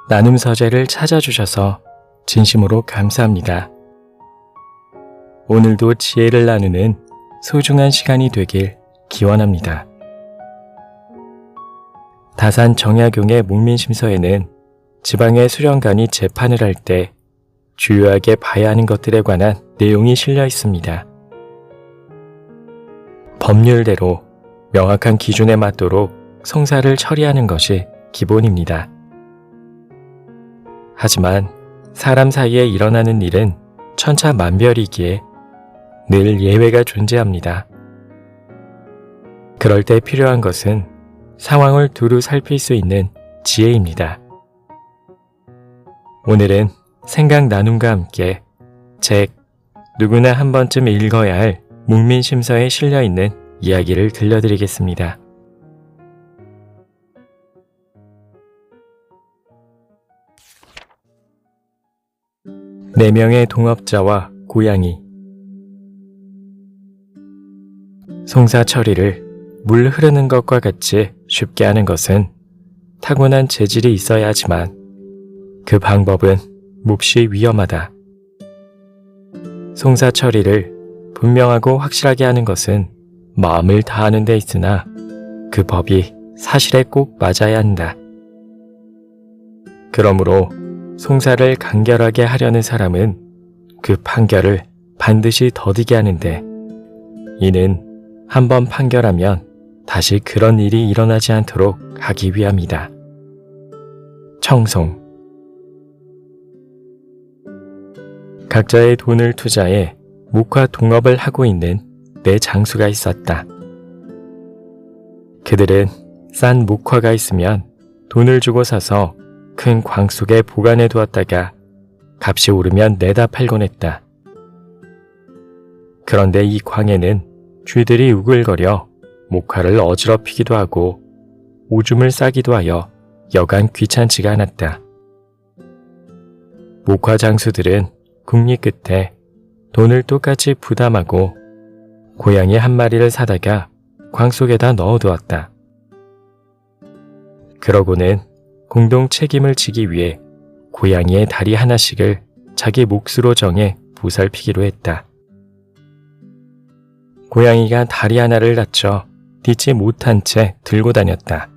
나눔 서재를 찾아주셔서 진심으로 감사합니다. 오늘도 지혜를 나누는 소중한 시간이 되길 기원합니다. 다산 정약용의 목민심서에는 지방의 수령관이 재판을 할 때 주요하게 봐야 하는 것들에 관한 내용이 실려 있습니다. 법률대로 명확한 기준에 맞도록 송사를 처리하는 것이 기본입니다. 하지만 사람 사이에 일어나는 일은 천차만별이기에 늘 예외가 존재합니다. 그럴 때 필요한 것은 상황을 두루 살필 수 있는 지혜입니다. 오늘은 생각 나눔과 함께 책 누구나 한 번쯤 읽어야 할 목민심서에 실려있는 이야기를 들려드리겠습니다. 네 명의 동업자와 고양이. 송사 처리를 물 흐르는 것과 같이 쉽게 하는 것은 타고난 재질이 있어야 하지만 그 방법은 몹시 위험하다. 송사 처리를 분명하고 확실하게 하는 것은 마음을 다하는 데 있으나 그 법이 사실에 꼭 맞아야 한다. 그러므로 송사를 간결하게 하려는 사람은 그 판결을 반드시 더디게 하는데 이는 한번 판결하면 다시 그런 일이 일어나지 않도록 하기 위함이다. 청송. 각자의 돈을 투자해 목화 동업을 하고 있는 네 장수가 있었다. 그들은 싼 목화가 있으면 돈을 주고 사서 큰 광 속에 보관해 두었다가 값이 오르면 내다 팔곤 했다. 그런데 이 광에는 쥐들이 우글거려 목화를 어지럽히기도 하고 오줌을 싸기도 하여 여간 귀찮지가 않았다. 목화 장수들은 국리 끝에 돈을 똑같이 부담하고 고양이 한 마리를 사다가 광 속에다 넣어두었다. 그러고는 공동 책임을 지기 위해 고양이의 다리 하나씩을 자기 몫으로 정해 보살피기로 했다. 고양이가 다리 하나를 다쳐 딛지 못한 채 들고 다녔다.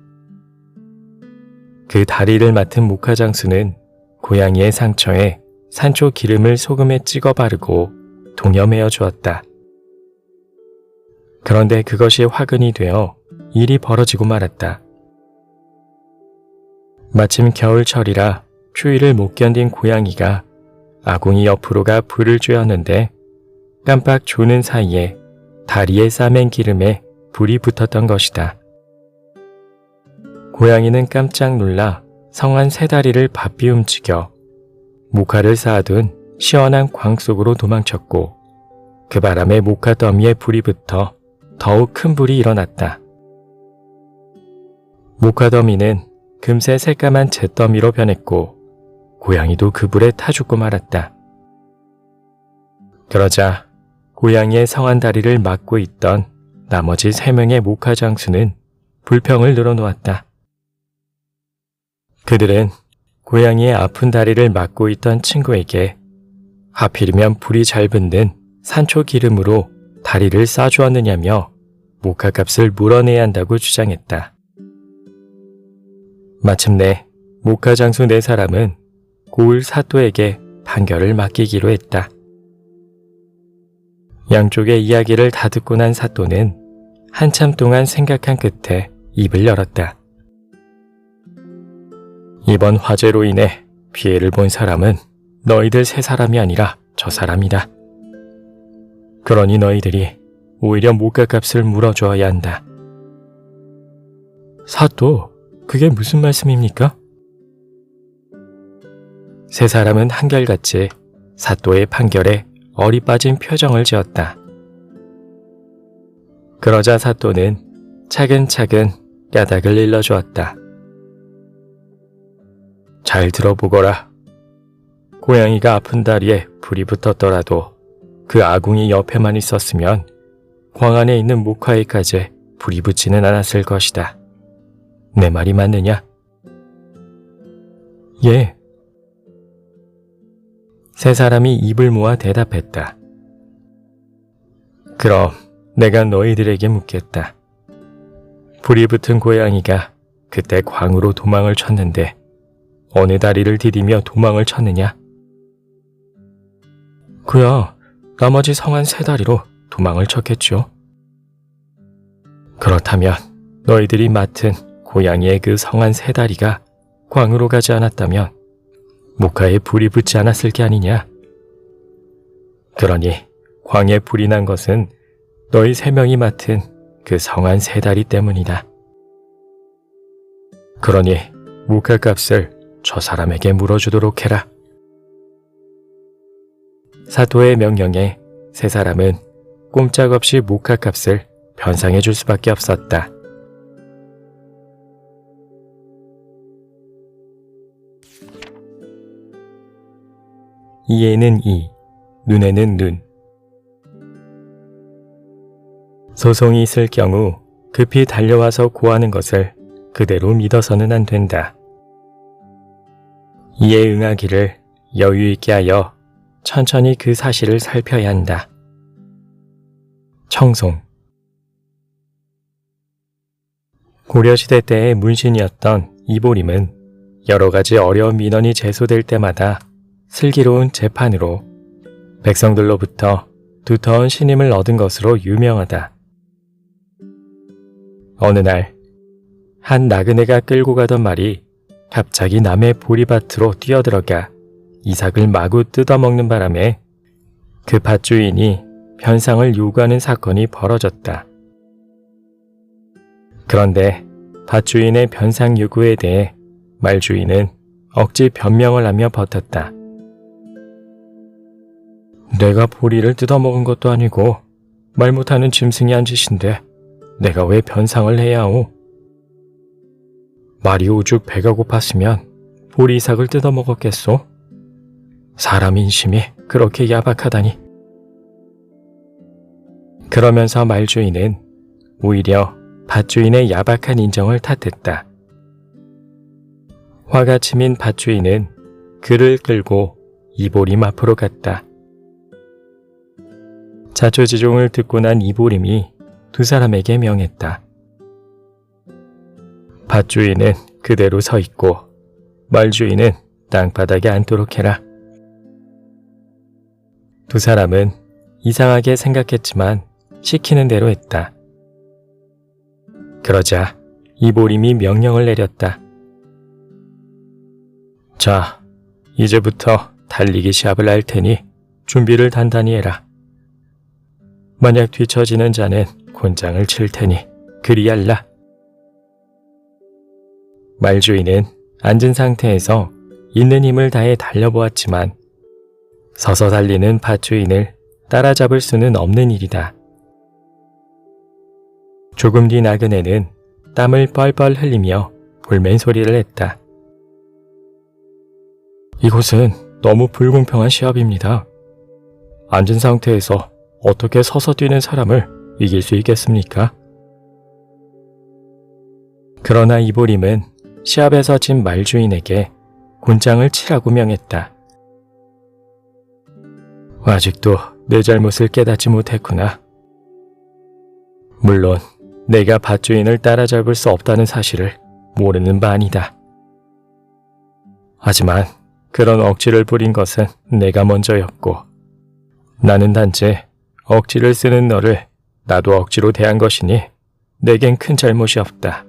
그 다리를 맡은 목화장수는 고양이의 상처에 산초 기름을 소금에 찍어 바르고 동여매어 주었다. 그런데 그것이 화근이 되어 일이 벌어지고 말았다. 마침 겨울철이라 추위를 못 견딘 고양이가 아궁이 옆으로가 불을 쬐었는데 깜빡 조는 사이에 다리에 싸맨 기름에 불이 붙었던 것이다. 고양이는 깜짝 놀라 성한 세 다리를 바삐 움직여 목화를 쌓아둔 시원한 광 속으로 도망쳤고 그 바람에 목화 더미에 불이 붙어 더욱 큰 불이 일어났다. 목화 더미는 금세 새까만 잿더미로 변했고 고양이도 그 불에 타 죽고 말았다. 그러자 고양이의 성한 다리를 막고 있던 나머지 3명의 목화 장수는 불평을 늘어놓았다. 그들은 고양이의 아픈 다리를 막고 있던 친구에게 하필이면 불이 잘 붙는 산초 기름으로 다리를 싸주었느냐며 목화값을 물어내야 한다고 주장했다. 마침내 목화 장수 4사람은 고을 사또에게 판결을 맡기기로 했다. 양쪽의 이야기를 다 듣고 난 사또는 한참 동안 생각한 끝에 입을 열었다. 이번 화재로 인해 피해를 본 사람은 너희들 3사람이 아니라 저 사람이다. 그러니 너희들이 오히려 목화값을 물어줘야 한다. 사또, 그게 무슨 말씀입니까? 3사람은 한결같이 사또의 판결에 어리 빠진 표정을 지었다. 그러자 사또는 차근차근 까닭을 일러주었다. 잘 들어보거라. 고양이가 아픈 다리에 불이 붙었더라도 그 아궁이 옆에만 있었으면 광 안에 있는 목화에까지 불이 붙지는 않았을 것이다. 내 말이 맞느냐? 예. 세 사람이 입을 모아 대답했다. 그럼 내가 너희들에게 묻겠다. 불이 붙은 고양이가 그때 광으로 도망을 쳤는데 어느 다리를 디디며 도망을 쳤느냐? 그야 나머지 성한 세 다리로 도망을 쳤겠죠. 그렇다면 너희들이 맡은 고양이의 그 성한 세 다리가 광으로 가지 않았다면 목화에 불이 붙지 않았을 게 아니냐? 그러니 광에 불이 난 것은 너희 세 명이 맡은 그 성한 세 다리 때문이다. 그러니 목화값을 저 사람에게 물어주도록 해라. 사토의 명령에 세 사람은 꼼짝없이 목화값을 변상해 줄 수밖에 없었다. 이에는 이, 눈에는 눈. 소송이 있을 경우 급히 달려와서 고하는 것을 그대로 믿어서는 안 된다. 이에 응하기를 여유 있게 하여 천천히 그 사실을 살펴야 한다. 청송. 고려시대 때의 문신이었던 이보림은 여러 가지 어려운 민원이 제소될 때마다 슬기로운 재판으로 백성들로부터 두터운 신임을 얻은 것으로 유명하다. 어느 날, 한 나그네가 끌고 가던 말이 갑자기 남의 보리밭으로 뛰어들어가 이삭을 마구 뜯어먹는 바람에 그 밭주인이 변상을 요구하는 사건이 벌어졌다. 그런데 밭주인의 변상 요구에 대해 말주인은 억지 변명을 하며 버텼다. 내가 보리를 뜯어먹은 것도 아니고 말 못하는 짐승이 한 짓인데 내가 왜 변상을 해야 하오? 말이 오죽 배가 고팠으면 보리 이삭을 뜯어먹었겠소? 사람 인심이 그렇게 야박하다니. 그러면서 말주인은 오히려 밭주인의 야박한 인정을 탓했다. 화가 치민 밭주인은 그를 끌고 이보림 앞으로 갔다. 자초지종을 듣고 난 이보림이 두 사람에게 명했다. 밭주인은 그대로 서 있고 말주인은 땅바닥에 앉도록 해라. 두 사람은 이상하게 생각했지만 시키는 대로 했다. 그러자 이보림이 명령을 내렸다. 자, 이제부터 달리기 시합을 할 테니 준비를 단단히 해라. 만약 뒤처지는 자는 곤장을 칠 테니 그리 할라. 말주인은 앉은 상태에서 있는 힘을 다해 달려보았지만 서서 달리는 밭주인을 따라잡을 수는 없는 일이다. 조금 뒤 나그네는 땀을 뻘뻘 흘리며 볼멘 소리를 했다. 이곳은 너무 불공평한 시합입니다. 앉은 상태에서 어떻게 서서 뛰는 사람을 이길 수 있겠습니까? 그러나 이보림은 시합에서 진 말주인에게 곤장을 치라고 명했다. 아직도 내 잘못을 깨닫지 못했구나. 물론 내가 밭주인을 따라잡을 수 없다는 사실을 모르는 바 아니다. 하지만 그런 억지를 부린 것은 내가 먼저였고 나는 단지 억지를 쓰는 너를 나도 억지로 대한 것이니 내겐 큰 잘못이 없다.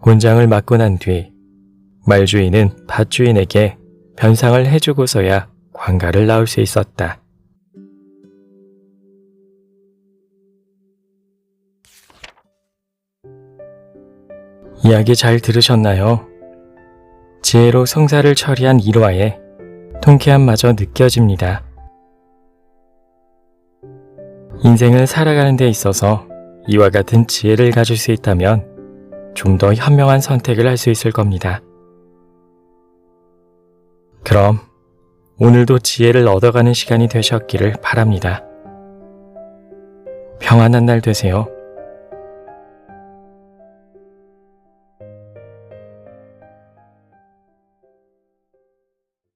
곤장을 맞고 난 뒤 말주인은 밭주인에게 변상을 해주고서야 관가를 나올 수 있었다. 이야기 잘 들으셨나요? 지혜로 성사를 처리한 일화에 통쾌함마저 느껴집니다. 인생을 살아가는 데 있어서 이와 같은 지혜를 가질 수 있다면 좀 더 현명한 선택을 할 수 있을 겁니다. 그럼 오늘도 지혜를 얻어가는 시간이 되셨기를 바랍니다. 평안한 날 되세요.